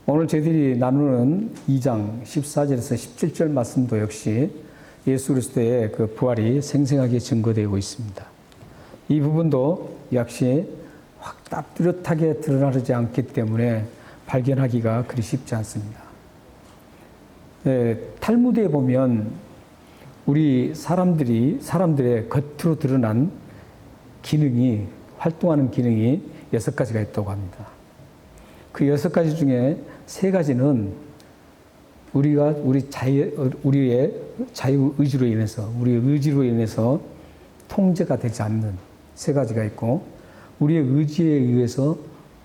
오늘 저희들이 나누는 2장 14절에서 17절 말씀도 역시 예수 그리스도의 그 부활이 생생하게 증거되고 있습니다. 이 부분도 역시 확 뚜렷하게 드러나지 않기 때문에 발견하기가 그리 쉽지 않습니다. 탈무드에 보면 우리 사람들의 겉으로 드러난 기능이, 활동하는 기능이 6가지가 있다고 합니다. 그 6가지 중에 3가지는 우리의 자유의지로 인해서, 우리의 의지로 인해서 통제가 되지 않는 3가지가 있고, 우리의 의지에 의해서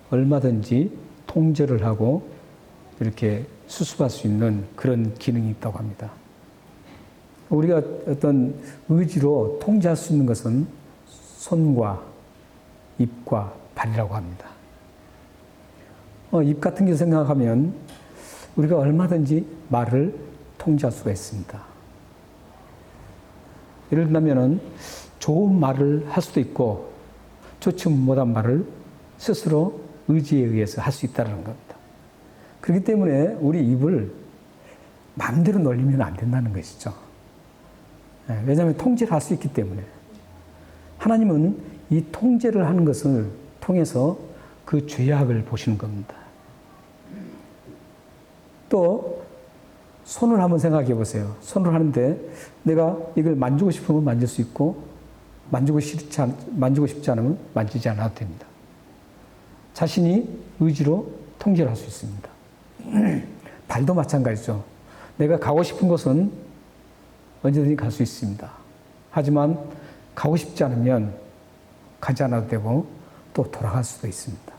얼마든지 통제를 하고 이렇게 수습할 수 있는 그런 기능이 있다고 합니다. 우리가 어떤 의지로 통제할 수 있는 것은 손과 입과 발이라고 합니다. 입 같은 게 생각하면 우리가 얼마든지 말을 통제할 수가 있습니다. 예를 들면 좋은 말을 할 수도 있고 좋지 못한 말을 스스로 의지에 의해서 할 수 있다는 겁니다. 그렇기 때문에 우리 입을 마음대로 놀리면 안 된다는 것이죠. 왜냐하면 통제를 할 수 있기 때문에. 하나님은 이 통제를 하는 것을 통해서 그 죄악을 보시는 겁니다. 또 손을 한번 생각해 보세요. 손을 하는데 내가 이걸 만지고 싶으면 만질 수 있고 만지고 싶지 않으면 만지지 않아도 됩니다. 자신이 의지로 통제를 할 수 있습니다. 발도 마찬가지죠. 내가 가고 싶은 곳은 언제든지 갈 수 있습니다. 하지만 가고 싶지 않으면 가지 않아도 되고 또 돌아갈 수도 있습니다.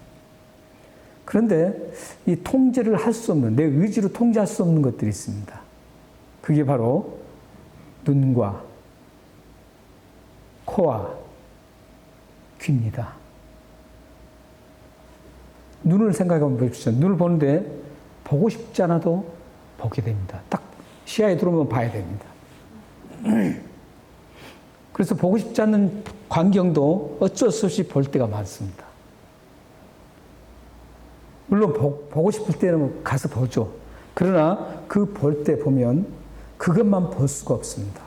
그런데 이 통제를 할 수 없는, 내 의지로 통제할 수 없는 것들이 있습니다. 그게 바로 눈과 코와 귀입니다. 눈을 생각해 보십시오. 눈을 보는데 보고 싶지 않아도 보게 됩니다. 딱 시야에 들어오면 봐야 됩니다. 그래서 보고 싶지 않는 광경도 어쩔 수 없이 볼 때가 많습니다. 물론 보고 싶을 때는 가서 보죠. 그러나 그 볼 때 보면 그것만 볼 수가 없습니다.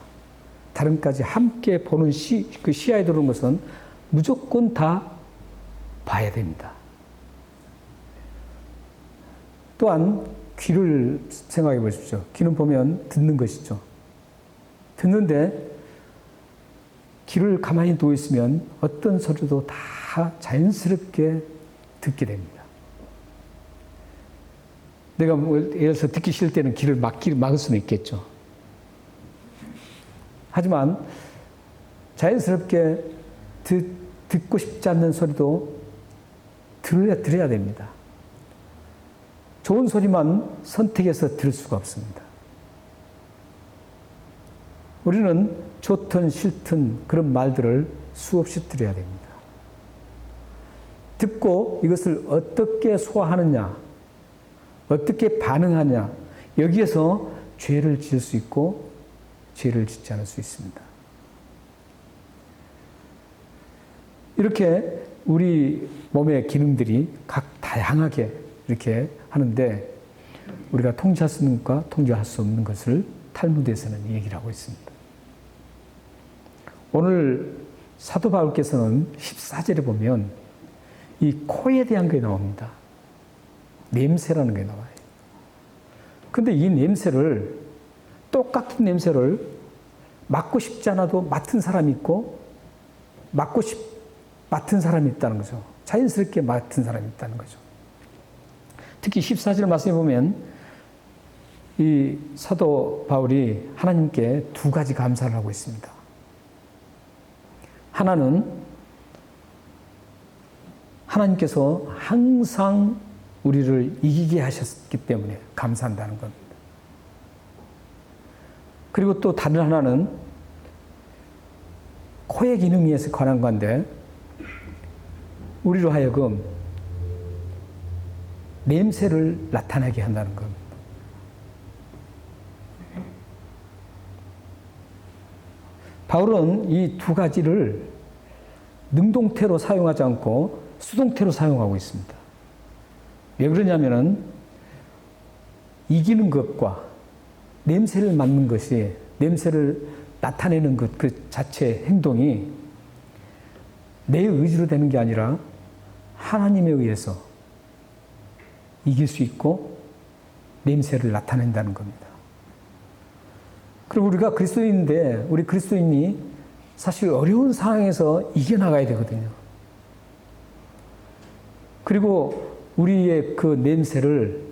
다른 까지 함께 보는 그 시야에 들어오는 것은 무조건 다 봐야 됩니다. 또한 귀를 생각해 보십시오. 귀는 보면 듣는 것이죠. 듣는데 귀를 가만히 두어 있으면 어떤 소리도 다 자연스럽게 듣게 됩니다. 내가 예를 들어서 듣기 싫을 때는 귀를 막을 수는 있겠죠. 하지만 자연스럽게 듣고 싶지 않는 소리도 들어야 됩니다. 좋은 소리만 선택해서 들을 수가 없습니다. 우리는 좋든 싫든 그런 말들을 수없이 들어야 됩니다. 듣고 이것을 어떻게 소화하느냐, 어떻게 반응하냐, 여기에서 죄를 지을 수 있고 죄를 짓지 않을 수 있습니다. 이렇게 우리 몸의 기능들이 각 다양하게 이렇게 하는데 우리가 통제할 수 있는 것과 통제할 수 없는 것을 탈무드에서는 얘기를 하고 있습니다. 오늘 사도 바울께서는 14절에 보면 이 코에 대한 게 나옵니다. 냄새라는 게 나와요. 근데 이 냄새를, 똑같은 냄새를 맡고 싶지 않아도 맡은 사람이 있고 맡은 사람이 있다는 거죠. 자연스럽게 맡은 사람이 있다는 거죠. 특히 14절 말씀에 보면 이 사도 바울이 하나님께 2가지 감사를 하고 있습니다. 하나는 하나님께서 항상 우리를 이기게 하셨기 때문에 감사한다는 겁니다. 그리고 또 다른 하나는 코의 기능에 관한 건데 우리로 하여금 냄새를 나타나게 한다는 겁니다. 바울은 이 2가지를 능동태로 사용하지 않고 수동태로 사용하고 있습니다. 왜 그러냐면은 이기는 것과 냄새를 맡는 것이, 냄새를 나타내는 것 그 자체 행동이 내 의지로 되는 게 아니라 하나님에 의해서 이길 수 있고 냄새를 나타낸다는 겁니다. 그리고 우리가 그리스도인인데 우리 그리스도인이 사실 어려운 상황에서 이겨나가야 되거든요. 그리고 우리의 그 냄새를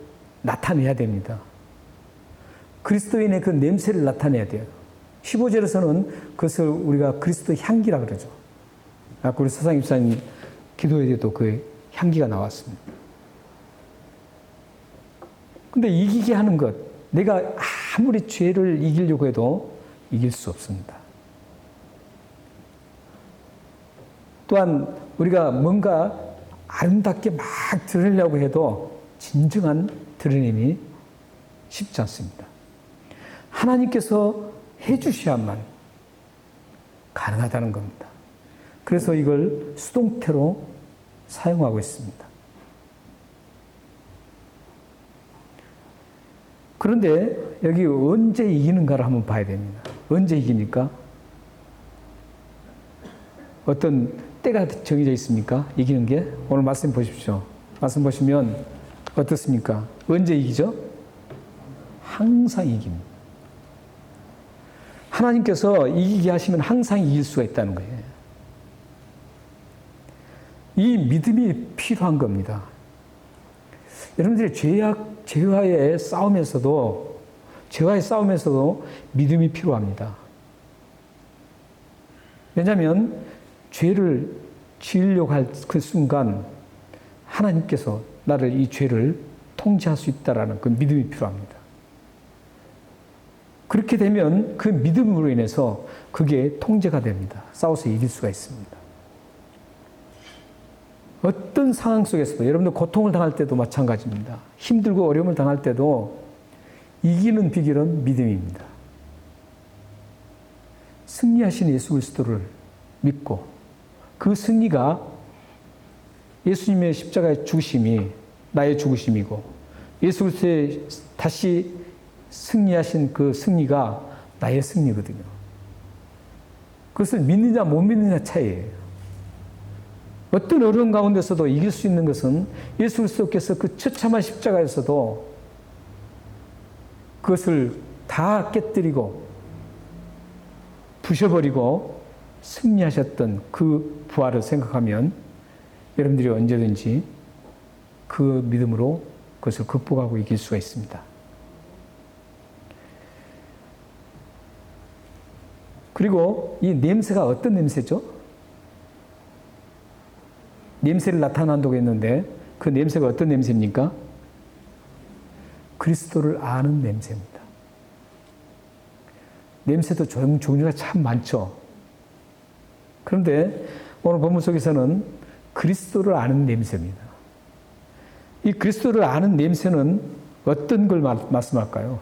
나타내야 됩니다. 그리스도인의 그 냄새를 나타내야 돼요. 15절에서는 그것을 우리가 그리스도 향기라 그러죠. 아까 우리 서상 입사님 기도에도 그 향기가 나왔습니다. 근데 이기게 하는 것, 내가 아무리 죄를 이기려고 해도 이길 수 없습니다. 또한 우리가 뭔가 아름답게 막 드러내려고 해도 진정한 드러냄이 쉽지 않습니다. 하나님께서 해주셔야만 가능하다는 겁니다. 그래서 이걸 수동태로 사용하고 있습니다. 그런데 여기 언제 이기는가를 한번 봐야 됩니다. 언제 이깁니까? 어떤 때가 정해져 있습니까? 이기는 게? 오늘 말씀 보십시오. 말씀 보시면 어떻습니까? 언제 이기죠? 항상 이깁니다. 하나님께서 이기게 하시면 항상 이길 수가 있다는 거예요. 이 믿음이 필요한 겁니다. 여러분들이 죄와의 싸움에서도 믿음이 필요합니다. 왜냐하면 죄를 지으려고 할 그 순간 하나님께서 나를 이 죄를 통제할 수 있다라는 그 믿음이 필요합니다. 그렇게 되면 그 믿음으로 인해서 그게 통제가 됩니다. 싸워서 이길 수가 있습니다. 어떤 상황 속에서도 여러분들 고통을 당할 때도 마찬가지입니다. 힘들고 어려움을 당할 때도 이기는 비결은 믿음입니다. 승리하신 예수 그리스도를 믿고 그 승리가 예수님의 십자가의 죽으심이 나의 죽으심이고 예수 그리스도의 다시 승리하신 그 승리가 나의 승리거든요. 그것을 믿느냐 못 믿느냐 차이예요. 어떤 어려운 가운데서도 이길 수 있는 것은 예수 그리스도께서 그 처참한 십자가에서도 그것을 다 깨뜨리고 부셔버리고 승리하셨던 그 부활을 생각하면 여러분들이 언제든지 그 믿음으로 그것을 극복하고 이길 수가 있습니다. 그리고 이 냄새가 어떤 냄새죠? 냄새를 나타난다고 했는데 그 냄새가 어떤 냄새입니까? 그리스도를 아는 냄새입니다. 냄새도 종류가 참 많죠. 그런데 오늘 본문 속에서는 그리스도를 아는 냄새입니다. 이 그리스도를 아는 냄새는 어떤 걸 말씀할까요?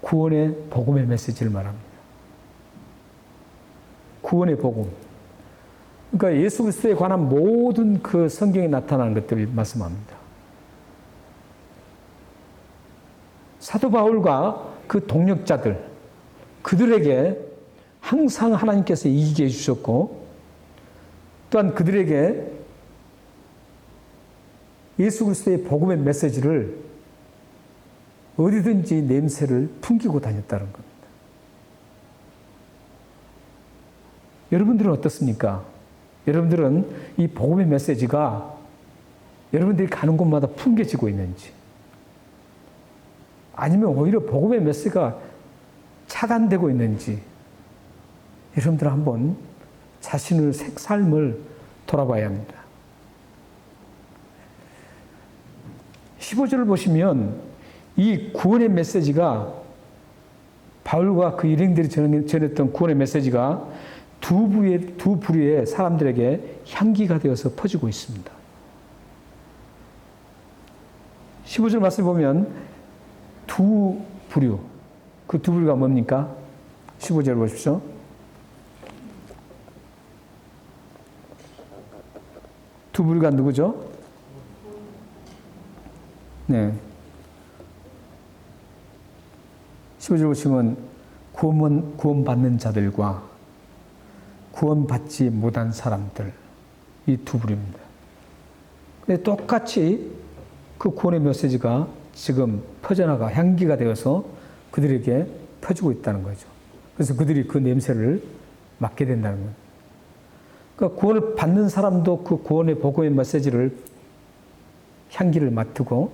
구원의 복음의 메시지를 말합니다. 구원의 복음. 그러니까 예수 그리스도에 관한 모든 그 성경에 나타나는 것들을 말씀합니다. 사도 바울과 그 동역자들, 그들에게 항상 하나님께서 이기게 해주셨고 또한 그들에게 예수 그리스도의 복음의 메시지를 어디든지 냄새를 풍기고 다녔다는 겁니다. 여러분들은 어떻습니까? 여러분들은 이 복음의 메시지가 여러분들이 가는 곳마다 풍겨지고 있는지 아니면 오히려 복음의 메시지가 차단되고 있는지 여러분들 한번 자신의 삶을 돌아봐야 합니다. 15절을 보시면 이 구원의 메시지가 바울과 그 일행들이 전했던 구원의 메시지가 두 부류의 사람들에게 향기가 되어서 퍼지고 있습니다. 15절 말씀 보면 두 부류, 그 두 부류가 뭡니까? 15절 보십시오. 두 부류가 누구죠? 네. 15절 보시면 구원받는 자들과 구원받지 못한 사람들, 이 두 부류입니다. 근데 똑같이 그 구원의 메시지가 지금 퍼져나가 향기가 되어서 그들에게 퍼지고 있다는 거죠. 그래서 그들이 그 냄새를 맡게 된다는 거예요. 그러니까 구원을 받는 사람도 그 구원의 복음의 메시지를 향기를 맡고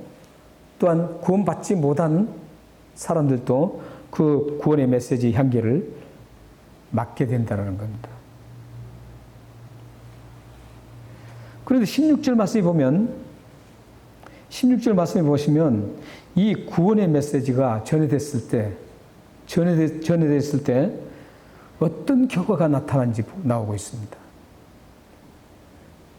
또한 구원받지 못한 사람들도 그 구원의 메시지 향기를 맡게 된다는 겁니다. 그런데 16절 말씀에 보면 16절 말씀에 보시면 이 구원의 메시지가 전해됐을 때 어떤 결과가 나타난지 나오고 있습니다.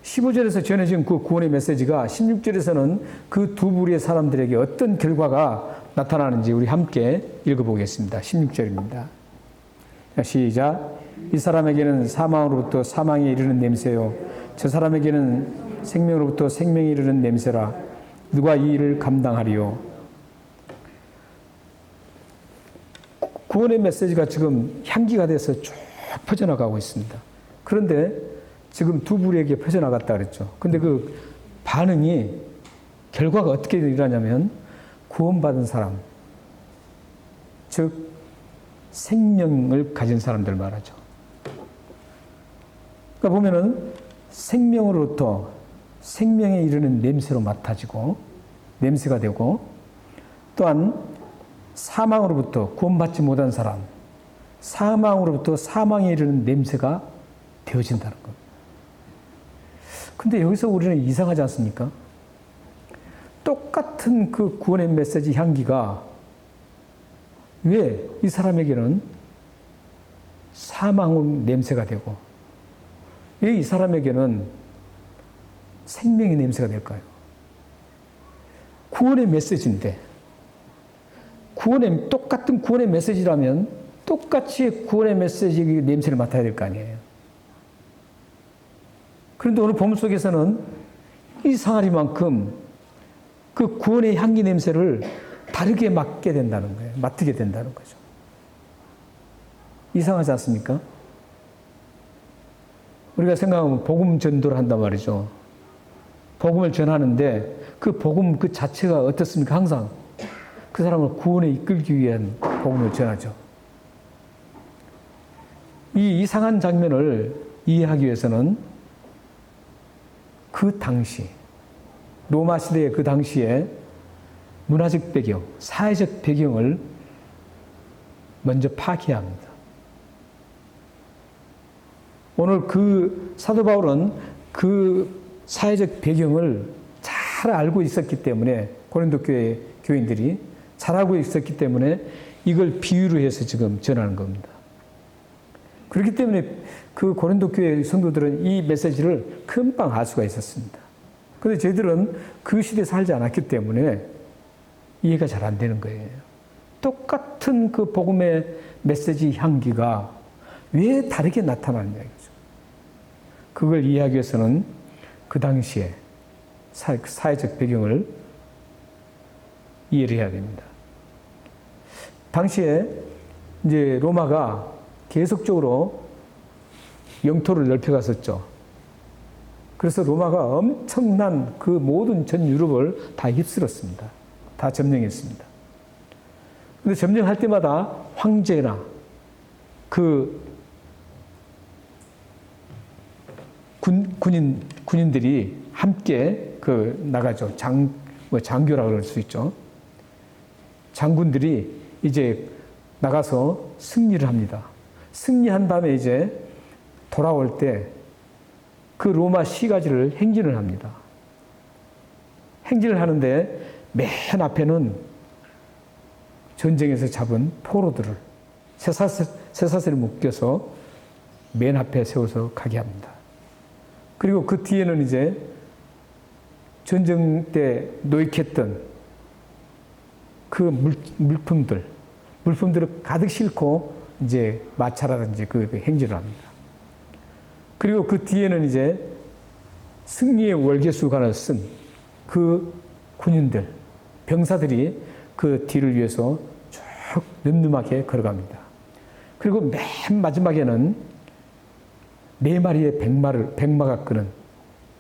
15절에서 전해진 그 구원의 메시지가 16절에서는 그 두 부류의 사람들에게 어떤 결과가 나타나는지 우리 함께 읽어보겠습니다. 16절입니다. 시작. 이 사람에게는 사망으로부터 사망에 이르는 냄새요, 저 사람에게는 생명으로부터 생명에 이르는 냄새라. 누가 이 일을 감당하리요? 구원의 메시지가 지금 향기가 돼서 쭉 퍼져나가고 있습니다. 그런데 지금 두 부류에게 퍼져나갔다 그랬죠. 근데 그 반응이, 결과가 어떻게 일어나냐면 구원받은 사람, 즉 생명을 가진 사람들 말하죠. 그러니까 보면은 생명으로부터 생명에 이르는 냄새로 맡아지고 냄새가 되고, 또한 사망으로부터 구원받지 못한 사람, 사망으로부터 사망에 이르는 냄새가 되어진다는 것. 근데 여기서 우리는 이상하지 않습니까? 똑같은 그 구원의 메시지 향기가 왜 이 사람에게는 사망의 냄새가 되고 왜 이 사람에게는 생명의 냄새가 될까요? 구원의 메시지인데, 똑같은 구원의 메시지라면 똑같이 구원의 메시지 냄새를 맡아야 될 거 아니에요. 그런데 오늘 본문 속에서는 이상하리만큼 그 구원의 향기 냄새를 다르게 맡게 된다는 거예요. 맡게 된다는 거죠. 이상하지 않습니까? 우리가 생각하면 복음 전도를 한단 말이죠. 복음을 전하는데 그 복음 그 자체가 어떻습니까? 항상 그 사람을 구원에 이끌기 위한 복음을 전하죠. 이 이상한 장면을 이해하기 위해서는 그 당시, 로마 시대의 그 당시에 문화적 배경, 사회적 배경을 먼저 파악해야 합니다. 오늘 그 사도 바울은 그 사회적 배경을 잘 알고 있었기 때문에, 고린도 교회 교인들이 잘 알고 있었기 때문에 이걸 비유로 해서 지금 전하는 겁니다. 그렇기 때문에 그 고린도 교회 성도들은 이 메시지를 금방 알 수가 있었습니다. 그런데 저희들은 그 시대에 살지 않았기 때문에 이해가 잘 안 되는 거예요. 똑같은 그 복음의 메시지 향기가 왜 다르게 나타나느냐 이거죠. 그걸 이해하기 위해서는 그 당시에 사회적 배경을 이해를 해야 됩니다. 당시에 이제 로마가 계속적으로 영토를 넓혀갔었죠. 그래서 로마가 엄청난 그 모든 전 유럽을 다 휩쓸었습니다. 다 점령했습니다. 근데 점령할 때마다 황제나 그 군인들이 함께 그 나가죠. 장교라고 그럴 수 있죠. 장군들이 이제 나가서 승리를 합니다. 승리한 다음에 이제 돌아올 때 그 로마 시가지를 행진을 합니다. 행진을 하는데 맨 앞에는 전쟁에서 잡은 포로들을 쇠사슬에 묶여서 맨 앞에 세워서 가게 합니다. 그리고 그 뒤에는 이제 전쟁 때 노획했던 그 물품들을 가득 싣고 이제 마차라든지 그 행진을 합니다. 그리고 그 뒤에는 이제 승리의 월계수관을 쓴 그 군인들, 병사들이 그 뒤를 위해서 쭉 늠름하게 걸어갑니다. 그리고 맨 마지막에는 네 마리의 백마가 끄는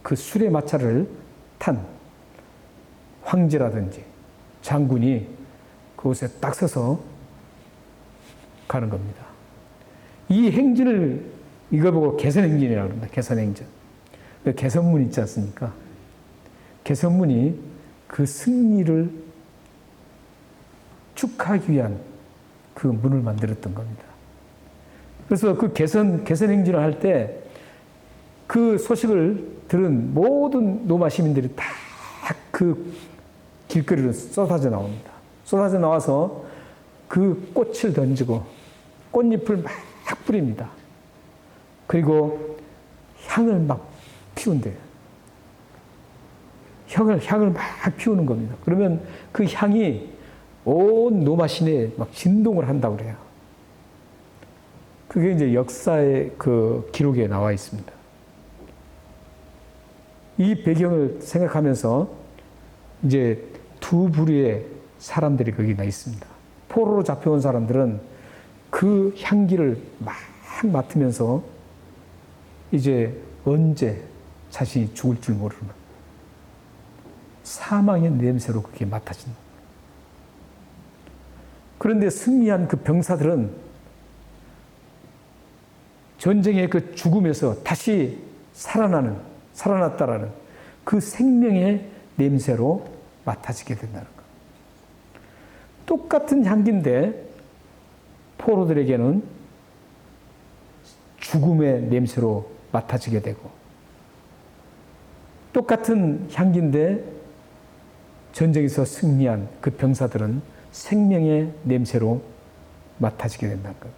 그 수레 마차를 탄 황제라든지 장군이 그곳에 딱 서서 가는 겁니다. 이 행진을 이걸 보고 개선행진이라고 합니다. 개선행진. 개선문 있지 않습니까? 개선문이 그 승리를 축하하기 위한 그 문을 만들었던 겁니다. 그래서 그 개선행진을 할 때 그 소식을 들은 모든 로마 시민들이 다 그 길거리로 쏟아져 나옵니다. 쏟아져 나와서 그 꽃을 던지고 꽃잎을 막 뿌립니다. 그리고 향을 막 피운대요. 향을 막 피우는 겁니다. 그러면 그 향이 온 로마 시내에 막 진동을 한다고 그래요. 그게 이제 역사의 그 기록에 나와 있습니다. 이 배경을 생각하면서 이제 두 부류의 사람들이 거기 나 있습니다. 포로로 잡혀온 사람들은 그 향기를 막 맡으면서 이제 언제 자신이 죽을 줄 모르는 사망의 냄새로 그게 맡아진다. 그런데 승리한 그 병사들은 전쟁의 그 죽음에서 다시 살아났다라는 그 생명의 냄새로 맡아지게 된다는 것. 똑같은 향기인데 포로들에게는 죽음의 냄새로 맡아지게 되고, 똑같은 향기인데 전쟁에서 승리한 그 병사들은 생명의 냄새로 맡아지게 된다는 것.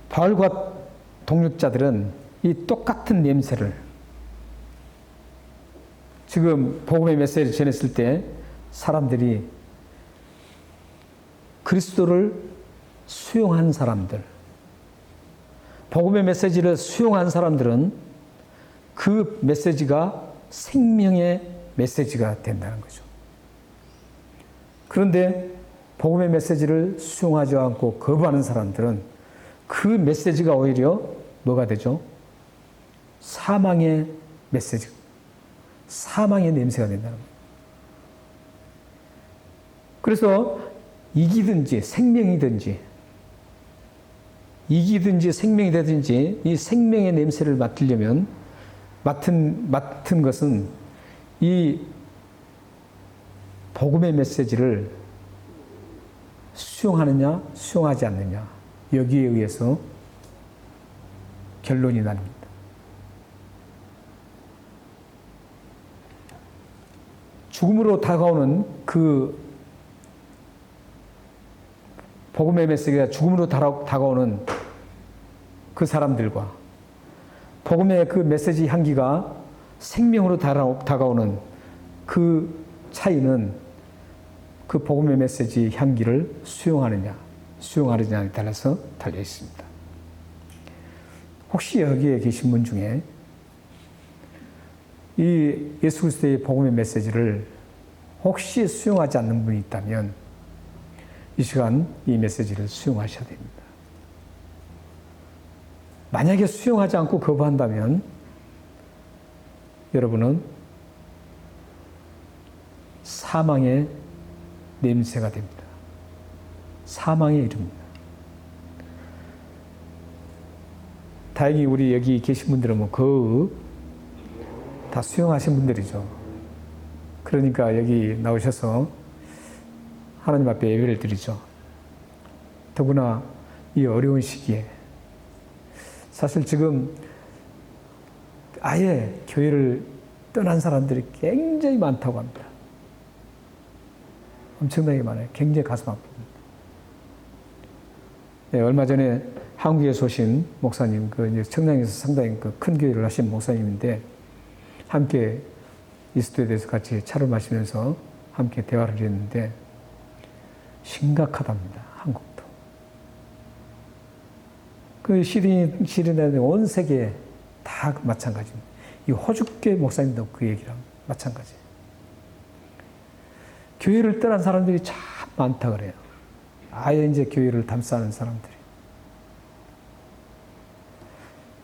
바울과 동역자들은 이 똑같은 냄새를 지금 복음의 메시지를 전했을 때 사람들이 그리스도를 수용한 사람들, 복음의 메시지를 수용한 사람들은 그 메시지가 생명의 메시지가 된다는 거죠. 그런데 복음의 메시지를 수용하지 않고 거부하는 사람들은 그 메시지가 오히려 뭐가 되죠? 사망의 메시지, 사망의 냄새가 된다는 거예요. 그래서 이기든지 생명이 되든지 이 생명의 냄새를 맡으려면 맡은 것은 이 복음의 메시지를 수용하느냐 수용하지 않느냐, 여기에 의해서 결론이 납니다. 죽음으로 다가오는 그 복음의 메시지가 죽음으로 다가오는 그 사람들과 복음의 그 메시지 향기가 생명으로 다가오는 그 차이는 그 복음의 메시지 향기를 수용하느냐에 따라서 달려 있습니다. 혹시 여기에 계신 분 중에 이 예수 그리스도의 복음의 메시지를 혹시 수용하지 않는 분이 있다면 이 시간 이 메시지를 수용하셔야 됩니다. 만약에 수용하지 않고 거부한다면 여러분은 사망의 냄새가 됩니다. 사망에 이릅니다. 다행히 우리 여기 계신 분들은 뭐 다 수용하신 분들이죠. 그러니까 여기 나오셔서 하나님 앞에 예배를 드리죠. 더구나 이 어려운 시기에 사실 지금 아예 교회를 떠난 사람들이 굉장히 많다고 합니다. 엄청나게 많아요. 굉장히 가슴 아픕니다. 네, 얼마 전에 한국에서 오신 목사님, 청량에서 상당히 큰 교회를 하신 목사님인데 함께 이스도에 대해서 같이 차를 마시면서 함께 대화를 했는데 심각하답니다. 한국도. 그 시리아는 온 세계에 다 마찬가지입니다. 이 호주교회 목사님도 그 얘기랑 마찬가지예요. 교회를 떠난 사람들이 참 많다 그래요. 아예 이제 교회를 담싸는 사람들이.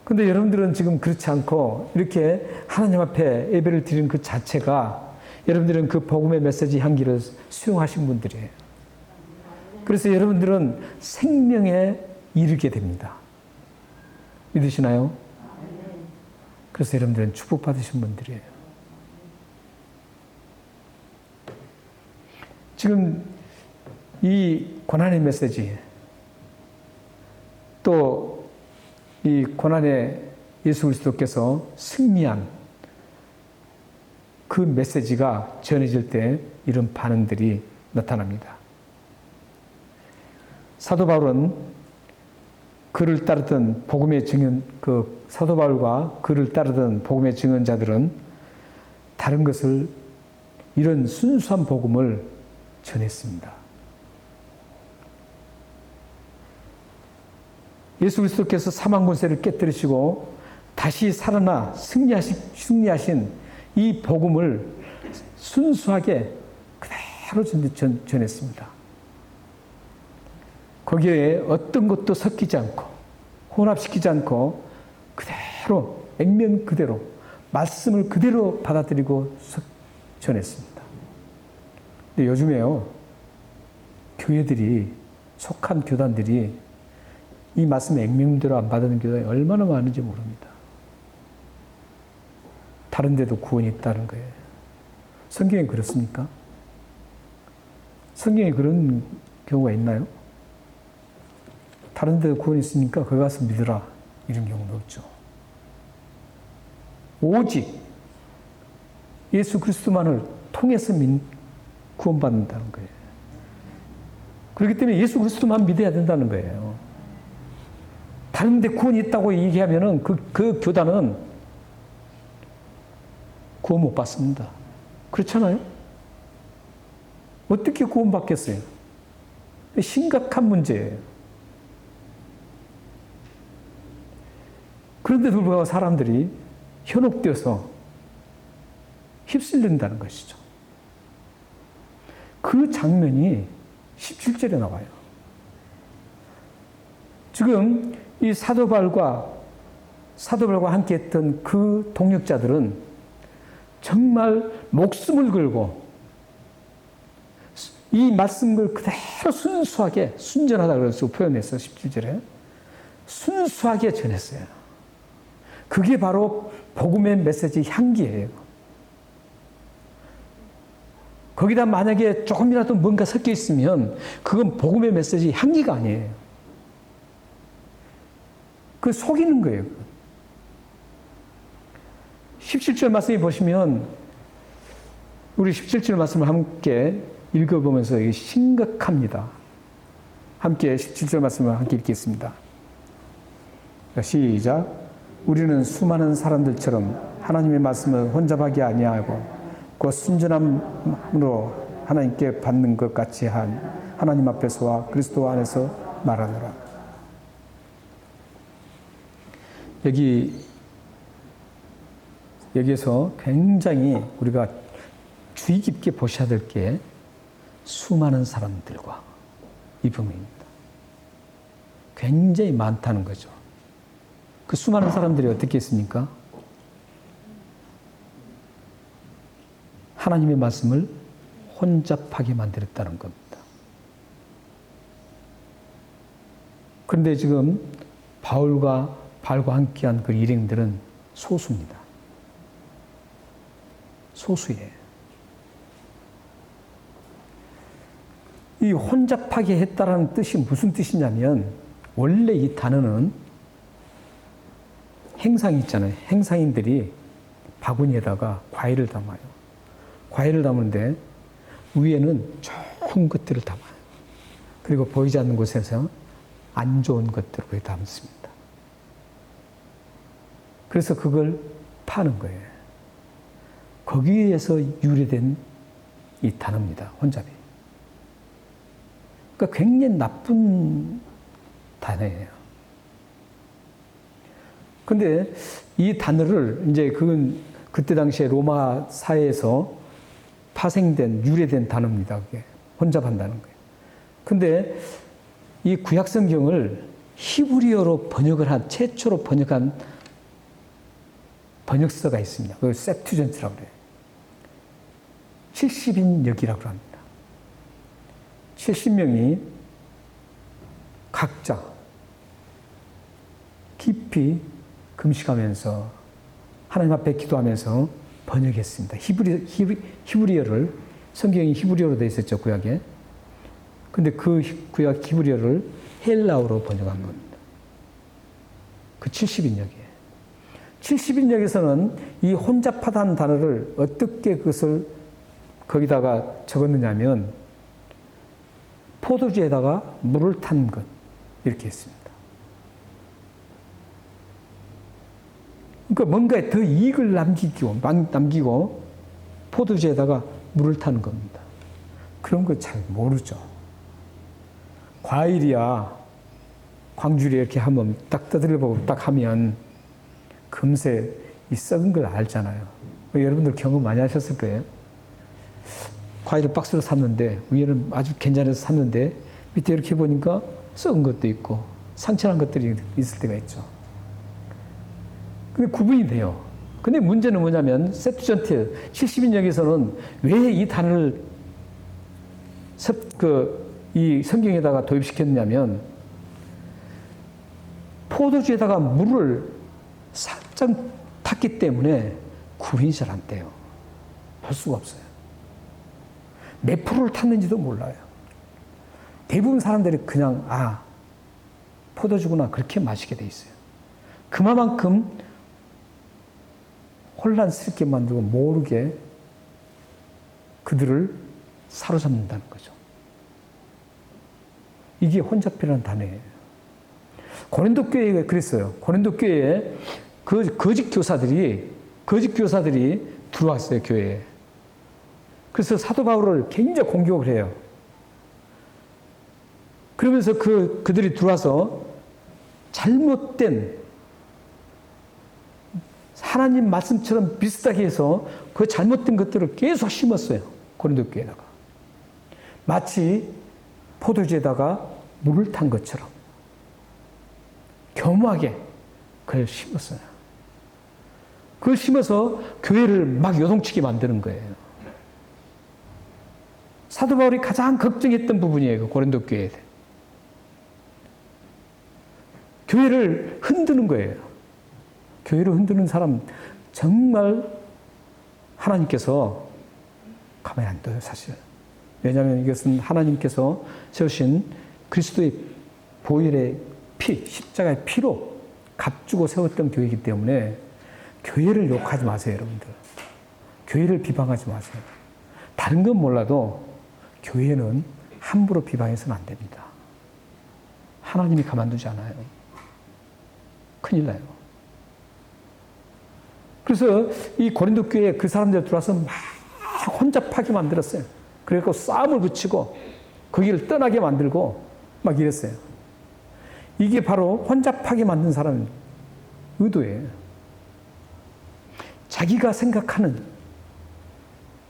근데 여러분들은 지금 그렇지 않고 이렇게 하나님 앞에 예배를 드리는 그 자체가 여러분들은 그 복음의 메시지 향기를 수용하신 분들이에요. 그래서 여러분들은 생명에 이르게 됩니다. 믿으시나요? 그래서 여러분들은 축복받으신 분들이에요. 지금 이 고난의 메시지, 또 이 고난의 예수 그리스도께서 승리한 그 메시지가 전해질 때 이런 반응들이 나타납니다. 사도 바울은 그를 따르던 복음의 증언, 그 사도 바울과 그를 따르던 복음의 증언자들은 다른 것을 이런 순수한 복음을 전했습니다. 예수 그리스도께서 사망 권세를 깨뜨리시고 다시 살아나 승리하신 이 복음을 순수하게 그대로 전했습니다. 거기에 어떤 것도 섞이지 않고 혼합시키지 않고 그대로 액면 그대로 말씀을 그대로 받아들이고 전했습니다. 근데 요즘에요, 교회들이 속한 교단들이 이 말씀의 액면대로 안 받는 교단이 얼마나 많은지 모릅니다. 다른 데도 구원이 있다는 거예요. 성경에 그렇습니까? 성경에 그런 경우가 있나요? 다른 데도 구원이 있으니까 거기 가서 믿으라, 이런 경우는 없죠. 오직 예수 그리스도만을 통해서 구원받는다는 거예요. 그렇기 때문에 예수 그리스도만 믿어야 된다는 거예요. 다른 데 구원이 있다고 얘기하면은 그 교단은 구원 못 받습니다. 그렇잖아요? 어떻게 구원 받겠어요? 심각한 문제예요. 그런데도 불구하고 사람들이 현혹되어서 휩쓸린다는 것이죠. 그 장면이 17절에 나와요. 지금 이 사도 바울과 함께 했던 그 동역자들은 정말 목숨을 걸고 이 말씀을 그대로 순수하게 순전하다 그래서 표현했어요. 17절에. 순수하게 전했어요. 그게 바로 복음의 메시지 향기예요. 거기다 만약에 조금이라도 뭔가 섞여 있으면 그건 복음의 메시지 향기가 아니에요. 그 속이는 거예요. 17절 말씀에 보시면 우리 17절 말씀을 함께 읽어보면서 이게 심각합니다. 함께 17절 말씀을 함께 읽겠습니다. 시작. 우리는 수많은 사람들처럼 하나님의 말씀을 혼잡하게 아니하고 그 순전함으로 하나님께 받는 것 같이 한 하나님 앞에서와 그리스도 안에서 말하노라. 여기에서 굉장히 우리가 주의 깊게 보셔야 될 게 수많은 사람들과 이 부분입니다. 굉장히 많다는 거죠. 그 수많은 사람들이 어떻게 했습니까? 하나님의 말씀을 혼잡하게 만들었다는 겁니다. 그런데 지금 바울과 함께한 그 일행들은 소수입니다. 소수예요. 이 혼잡하게 했다라는 뜻이 무슨 뜻이냐면 원래 이 단어는 행상이 있잖아요. 행상인들이 바구니에다가 과일을 담아요. 과일을 담는데 위에는 좋은 것들을 담아요. 그리고 보이지 않는 곳에서 안 좋은 것들을 거기 담습니다. 그래서 그걸 파는 거예요. 거기에서 유래된 이 단어입니다. 혼잡이. 그러니까 굉장히 나쁜 단어예요. 근데 이 단어를 이제 그때 당시에 로마 사회에서 파생된, 유래된 단어입니다. 그게. 혼잡한다는 거예요. 근데 이 구약 성경을 히브리어로 최초로 번역한 번역서가 있습니다. 그걸 셉투전트라고 그래요. 70인역이라고 합니다. 70명이 각자 깊이 금식하면서 하나님 앞에 기도하면서 번역했습니다. 히브리어를, 성경이 히브리어로 되어 있었죠, 구약에. 근데 그 구약 히브리어를 헬라어로 번역한 겁니다. 그 70인역이에요. 70인역에서는 이 혼잡하다는 단어를 어떻게 그것을 거기다가 적었느냐면 포도주에다가 물을 탄 것, 이렇게 했습니다. 그러니까 뭔가 더 이익을 남기고 포도주에다가 물을 타는 겁니다. 그런 거 잘 모르죠. 과일이야, 광주리에 이렇게 하면 딱 떠들어보고 딱 하면 금세 이 썩은 걸 알잖아요. 여러분들 경험 많이 하셨을 거예요. 과일을 박스로 샀는데 위에는 아주 괜찮아서 샀는데 밑에 이렇게 보니까 썩은 것도 있고 상처난 것들이 있을 때가 있죠. 근데 구분이 돼요. 근데 문제는 뭐냐면 세투전트 70인역에서는 왜 이 단어를 이 성경에다가 도입시켰냐면 포도주에다가 물을 살짝 탔기 때문에 구분이 잘 안 돼요. 할 수가 없어요. 몇 프로를 탔는지도 몰라요. 대부분 사람들이 그냥 포도주구나 그렇게 마시게 돼 있어요. 그만큼 혼란스럽게 만들고 모르게 그들을 사로잡는다는 거죠. 이게 혼잡이라는 단어예요. 고린도 교회가 그랬어요. 고린도 교회에 거짓 교사들이 들어왔어요, 교회에. 그래서 사도 바울을 굉장히 공격을 해요. 그러면서 그들이 들어와서 잘못된 하나님 말씀처럼 비슷하게 해서 그 잘못된 것들을 계속 심었어요. 고린도 교회에다가. 마치 포도주에다가 물을 탄 것처럼 겸하게 그걸 심었어요. 그걸 심어서 교회를 막 요동치게 만드는 거예요. 사도 바울이 가장 걱정했던 부분이에요. 고린도 교회에. 교회를 흔드는 거예요. 교회를 흔드는 사람 정말 하나님께서 가만히 안 둬요, 사실. 왜냐하면 이것은 하나님께서 세우신 그리스도의 보혈의 피, 십자가의 피로 값주고 세웠던 교회이기 때문에 교회를 욕하지 마세요, 여러분들. 교회를 비방하지 마세요. 다른 건 몰라도 교회는 함부로 비방해서는 안 됩니다. 하나님이 가만두지 않아요. 큰일 나요. 그래서 이 고린도 교회에 그 사람들 들어와서 막 혼잡하게 만들었어요. 그래서 싸움을 붙이고 거기를 떠나게 만들고 막 이랬어요. 이게 바로 혼잡하게 만든 사람의 의도예요.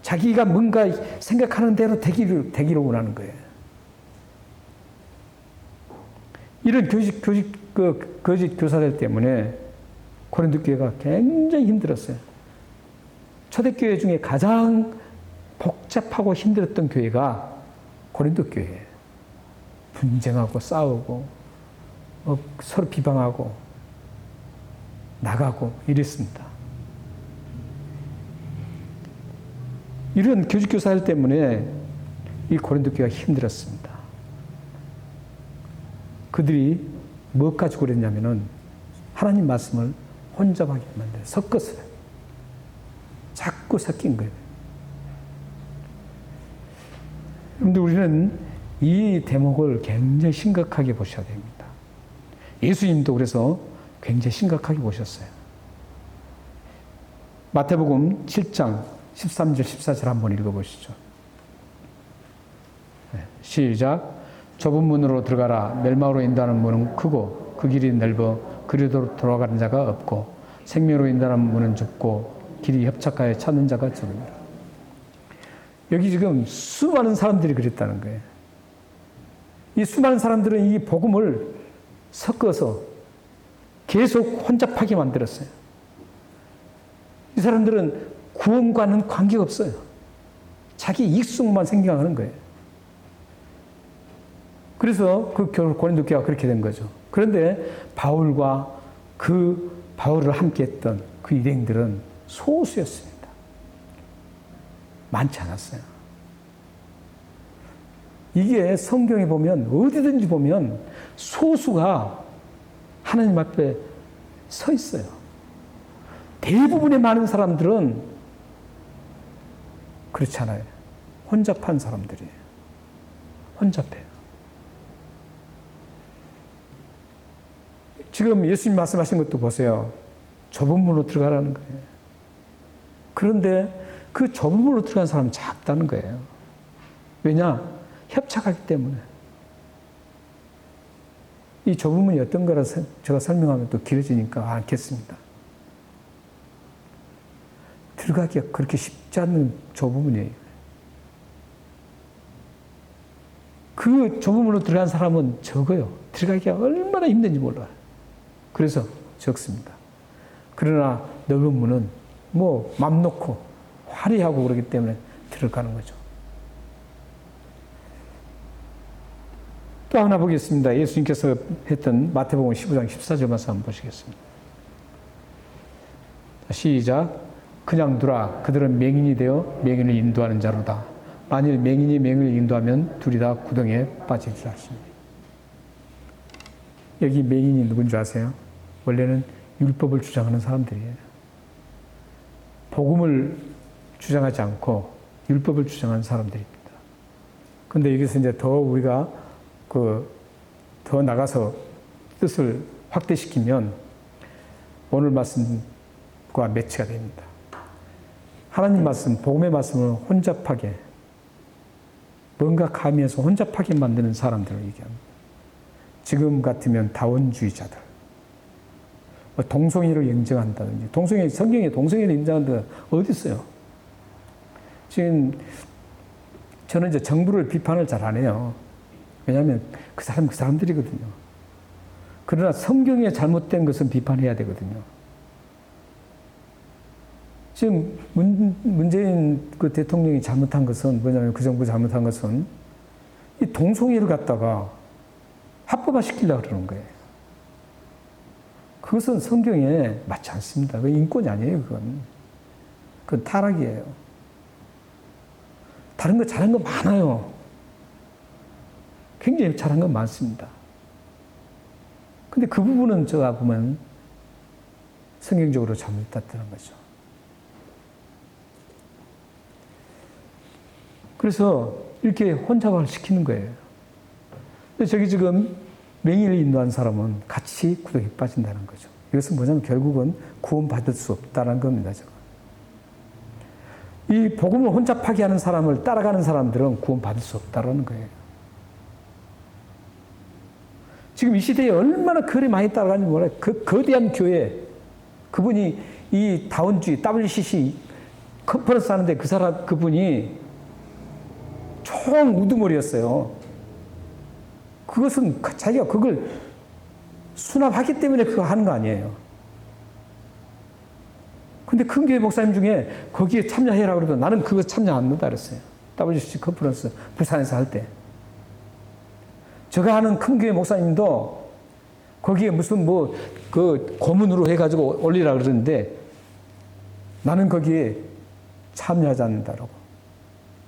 자기가 뭔가 생각하는 대로 되기를 원하는 거예요. 이런 거짓 교사들 때문에 고린도 교회가 굉장히 힘들었어요. 초대교회 중에 가장 복잡하고 힘들었던 교회가 고린도 교회예요. 분쟁하고 싸우고 서로 비방하고 나가고 이랬습니다. 이런 교직교사들 때문에 이 고린도 교회가 힘들었습니다. 그들이 뭐 가지고 그랬냐면은 하나님 말씀을 혼잡하게 만들어 섞었어요. 자꾸 섞인 거예요. 그런데 우리는 이 대목을 굉장히 심각하게 보셔야 됩니다. 예수님도 그래서 굉장히 심각하게 보셨어요. 마태복음 7장 13절 14절 한번 읽어보시죠. 시작. 좁은 문으로 들어가라. 멸망으로 인도하는 문은 크고 그 길이 넓어 그리로 돌아가는 자가 없고 생명으로 인도하는 문은 좁고 길이 협착하여 찾는 자가 적으니라. 여기 지금 수많은 사람들이 그랬다는 거예요. 이 수많은 사람들은 이 복음을 섞어서 계속 혼잡하게 만들었어요. 이 사람들은 구원과는 관계가 없어요. 자기 이익성만 생각하는 거예요. 그래서 그 고린도 교회가 그렇게 된 거죠. 그런데 바울과 그 바울을 함께했던 그 유대인들은 소수였습니다. 많지 않았어요. 이게 성경에 보면 어디든지 보면 소수가 하나님 앞에 서 있어요. 대부분의 많은 사람들은 그렇지 않아요. 혼잡한 사람들이에요. 혼잡해요. 지금 예수님 말씀하신 것도 보세요. 좁은 문으로 들어가라는 거예요. 그런데 그 좁은 문으로 들어간 사람은 작다는 거예요. 왜냐? 협착하기 때문에. 이 좁은 문이 어떤 거라 제가 설명하면 또 길어지니까 않겠습니다. 들어가기가 그렇게 쉽지 않은 좁은 문이에요. 그 좁은 문으로 들어간 사람은 적어요. 들어가기가 얼마나 힘든지 몰라요. 그래서 적습니다. 그러나 넓은 문은 뭐 맘 놓고 화려하고 그러기 때문에 들어가는 거죠. 또 하나 보겠습니다. 예수님께서 했던 마태복음 15장 14절 말씀 한번 보시겠습니다. 시작. 그냥 두라. 그들은 맹인이 되어 맹인을 인도하는 자로다. 만일 맹인이 맹인을 인도하면 둘이 다 구덩이에 빠질 줄 아십니다. 여기 맹인이 누군 줄 아세요? 원래는 율법을 주장하는 사람들이에요. 복음을 주장하지 않고 율법을 주장하는 사람들입니다. 그런데 여기서 이제 더 우리가 더 나가서 뜻을 확대시키면 오늘 말씀과 매치가 됩니다. 하나님 말씀, 복음의 말씀을 혼잡하게, 뭔가 가미해서 혼잡하게 만드는 사람들을 얘기합니다. 지금 같으면 다원주의자들, 동성애를 인정한다든지, 성경에 동성애를 인정한다 어디 있어요? 지금 저는 이제 정부를 비판을 잘 안 해요. 왜냐하면 그 사람들이거든요. 그러나 성경에 잘못된 것은 비판해야 되거든요. 지금 문재인 그 대통령이 잘못한 것은 뭐냐면 그 정부 잘못한 것은 이 동성애를 갖다가 합법화 시키려고 그러는 거예요. 그것은 성경에 맞지 않습니다. 그건 인권이 아니에요, 그건 타락이에요. 다른 거 잘한 거 많아요. 굉장히 잘한 건 많습니다. 근데 그 부분은 제가 보면 성경적으로 잘못됐다는 거죠. 그래서 이렇게 혼잡을 시키는 거예요. 근데 저기 지금 맹인을 인도한 사람은 같이 구덩이에 빠진다는 거죠. 이것은 뭐냐면 결국은 구원받을 수 없다는 겁니다. 이 복음을 혼잡하게 하는 사람을 따라가는 사람들은 구원받을 수 없다는 거예요. 지금 이 시대에 얼마나 그리 많이 따라가는지 몰라요. 그 거대한 교회, 그분이 이 다원주의, WCC 컨퍼런스 하는데 그분이 총 우두머리였어요. 그것은 자기가 그걸 수납하기 때문에 그거 하는 거 아니에요. 근데 큰 교회 목사님 중에 거기에 참여해라 그러면 나는 그거 참여 안 한다 그랬어요. WCC 컨퍼런스 부산에서 할 때. 제가 하는 큰 교회 목사님도 거기에 무슨 그 고문으로 해가지고 올리라 그러는데 나는 거기에 참여하지 않는다라고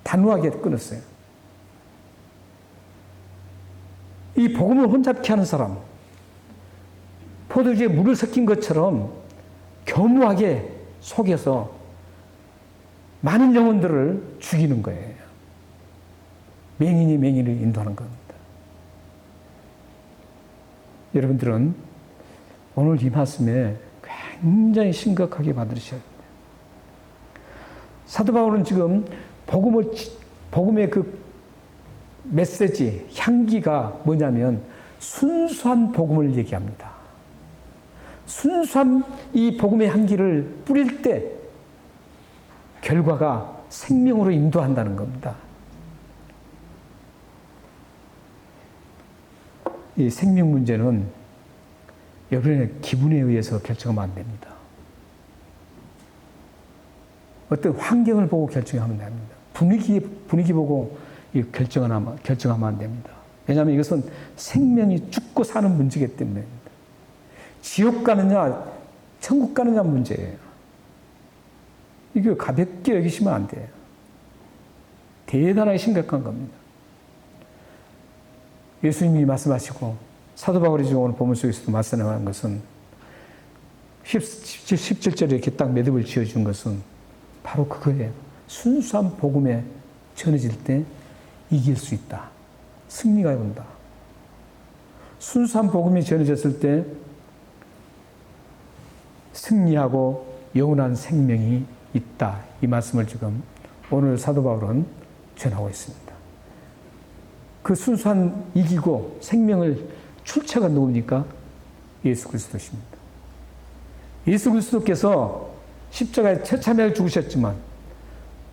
단호하게 끊었어요. 이 복음을 혼잡케 하는 사람, 포도주에 물을 섞인 것처럼 교묘하게 속여서 많은 영혼들을 죽이는 거예요. 맹인이 맹인을 인도하는 겁니다. 여러분들은 오늘 이 말씀에 굉장히 심각하게 받으셔야 됩니다. 사도 바울은 지금 복음의 그 메시지, 향기가 뭐냐면 순수한 복음을 얘기합니다. 순수한 이 복음의 향기를 뿌릴 때 결과가 생명으로 인도한다는 겁니다. 이 생명 문제는 여러분의 기분에 의해서 결정하면 안 됩니다. 어떤 환경을 보고 결정하면 됩니다. 분위기 보고 결정하면 안 됩니다. 왜냐하면 이것은 생명이 죽고 사는 문제이기 때문입니다. 지옥 가느냐, 천국 가느냐 문제예요. 이거 가볍게 여기시면 안 돼요. 대단하게 심각한 겁니다. 예수님이 말씀하시고 사도 바울이 지금 오늘 본문 속에서도 말씀하는 것은 17절에 이렇게 딱 매듭을 지어준 것은 바로 그거예요. 순수한 복음에 전해질 때 이길 수 있다. 승리가 온다. 순수한 복음이 전해졌을 때 승리하고 영원한 생명이 있다. 이 말씀을 지금 오늘 사도 바울은 전하고 있습니다. 그 순수한 이기고 생명을 출처가 누굽니까? 예수 그리스도십니다. 예수 그리스도께서 십자가에 처참하게 죽으셨지만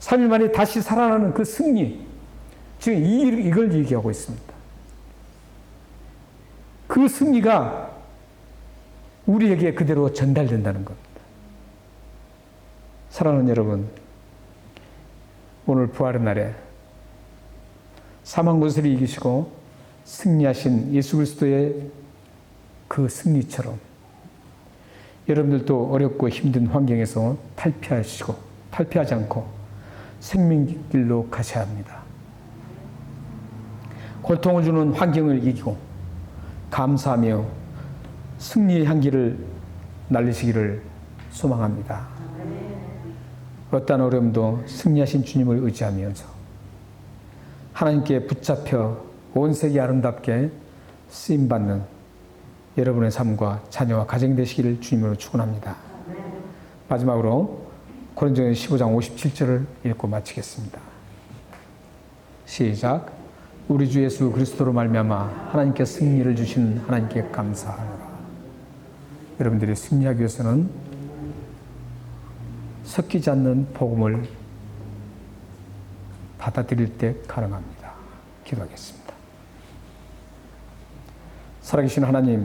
3일 만에 다시 살아나는 그 승리, 지금 이걸 얘기하고 있습니다. 그 승리가 우리에게 그대로 전달된다는 겁니다. 사랑하는 여러분, 오늘 부활의 날에 사망 권세를 이기시고 승리하신 예수 그리스도의 그 승리처럼 여러분들도 어렵고 힘든 환경에서 탈피하지 않고 생명길로 가셔야 합니다. 고통을 주는 환경을 이기고 감사하며 승리의 향기를 날리시기를 소망합니다. 어떠한 어려움도 승리하신 주님을 의지하면서 하나님께 붙잡혀 온 세계 아름답게 쓰임받는 여러분의 삶과 자녀와 가정이 되시기를 주님으로 축원합니다. 마지막으로 고린도전서 15장 57절을 읽고 마치겠습니다. 시작. 우리 주 예수 그리스도로 말미암아 하나님께 승리를 주신 하나님께 감사하노라. 여러분들이 승리하기 위해서는 섞이지 않는 복음을 받아들일 때 가능합니다. 기도하겠습니다. 살아계신 하나님,